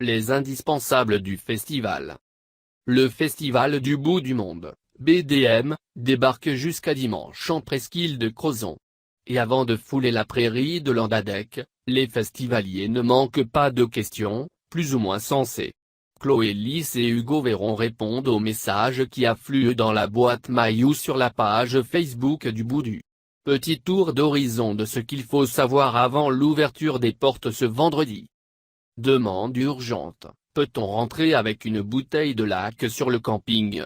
les indispensables du festival. Le Festival du bout du monde, BDM, débarque jusqu'à dimanche en presqu'île de Crozon. Et avant de fouler la prairie de Landadec, les festivaliers ne manquent pas de questions, plus ou moins sensées. Chloé Lys et Hugo Véron répondent aux messages qui affluent dans la boîte mail ou sur la page Facebook du Boudu. Petit tour d'horizon de ce qu'il faut savoir avant l'ouverture des portes ce vendredi. Demande urgente, peut-on rentrer avec une bouteille de lac sur le camping?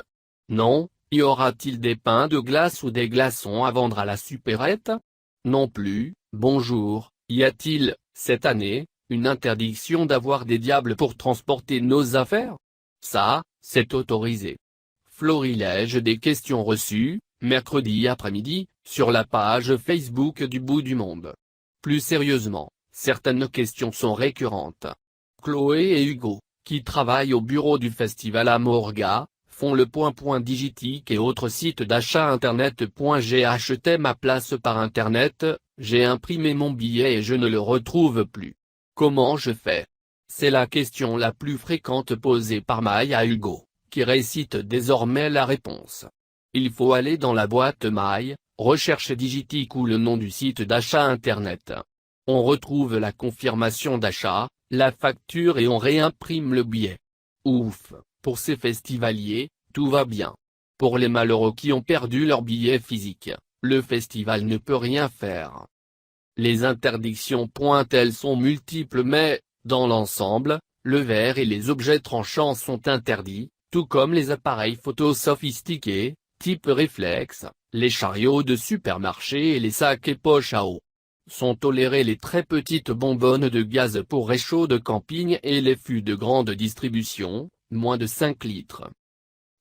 Non. Y aura-t-il des pains de glace ou des glaçons à vendre à la supérette? Non plus. Bonjour, y a-t-il, cette année, une interdiction d'avoir des diables pour transporter nos affaires? Ça, c'est autorisé. Florilège des questions reçues, mercredi après-midi, sur la page Facebook du Bout du Monde. Plus sérieusement, certaines questions sont récurrentes. Chloé et Hugo, qui travaillent au bureau du festival à Morga, font le point. Digitique et autres sites d'achat internet. J'ai acheté ma place par internet, j'ai imprimé mon billet et je ne le retrouve plus. Comment je fais? C'est la question la plus fréquente posée par mail à Hugo, qui récite désormais la réponse. Il faut aller dans la boîte mail, recherche Digitique ou le nom du site d'achat internet. On retrouve la confirmation d'achat, la facture et on réimprime le billet. Ouf, pour ces festivaliers, tout va bien. Pour les malheureux qui ont perdu leur billet physique, le festival ne peut rien faire. Les interdictions. Elles sont multiples mais, dans l'ensemble, le verre et les objets tranchants sont interdits, tout comme les appareils photo sophistiqués, type réflexe, les chariots de supermarché et les sacs et poches à eau. Sont tolérées les très petites bonbonnes de gaz pour réchaud de camping et les fûts de grande distribution, moins de 5 litres.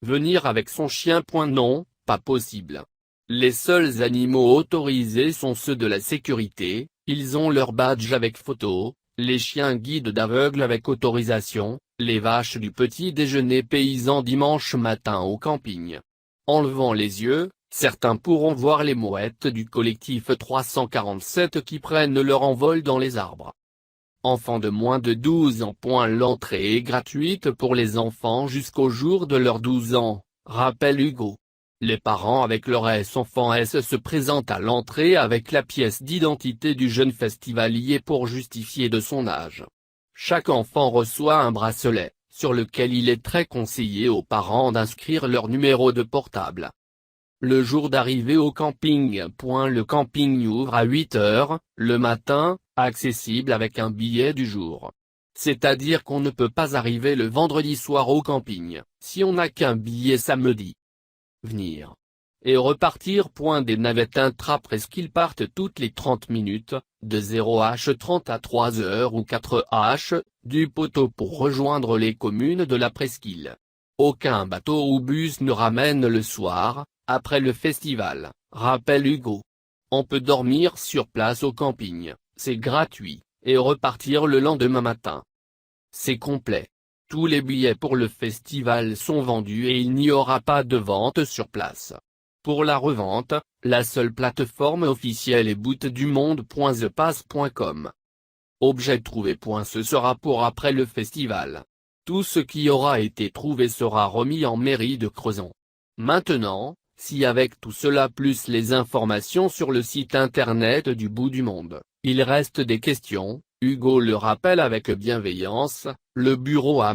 Venir avec son chien. Non, pas possible. Les seuls animaux autorisés sont ceux de la sécurité, ils ont leur badge avec photo, les chiens guides d'aveugles avec autorisation, les vaches du petit déjeuner paysan dimanche matin au camping. En levant les yeux, certains pourront voir les mouettes du collectif 347 qui prennent leur envol dans les arbres. Enfants de moins de 12 ans. L'entrée est gratuite pour les enfants jusqu'au jour de leurs 12 ans, rappelle Hugo. Les parents avec leur enfant se présentent à l'entrée avec la pièce d'identité du jeune festivalier pour justifier de son âge. Chaque enfant reçoit un bracelet, sur lequel il est très conseillé aux parents d'inscrire leur numéro de portable. Le jour d'arrivée au camping. Le camping ouvre à 8 h, le matin, accessible avec un billet du jour. C'est-à-dire qu'on ne peut pas arriver le vendredi soir au camping, si on n'a qu'un billet samedi. Venir et repartir. Des navettes intra-presqu'île partent toutes les 30 minutes, de 0h30 à 3h ou 4h, du poteau pour rejoindre les communes de la presqu'île. Aucun bateau ou bus ne ramène le soir, après le festival, rappelle Hugo. On peut dormir sur place au camping, c'est gratuit, et repartir le lendemain matin. C'est complet. Tous les billets pour le festival sont vendus et il n'y aura pas de vente sur place. Pour la revente, la seule plateforme officielle est boutdumonde.thepass.com. Objet trouvé. Ce sera pour après le festival. Tout ce qui aura été trouvé sera remis en mairie de Crozon. Maintenant, si avec tout cela plus les informations sur le site internet du Bout du Monde, il reste des questions, Hugo le rappelle avec bienveillance, le bureau à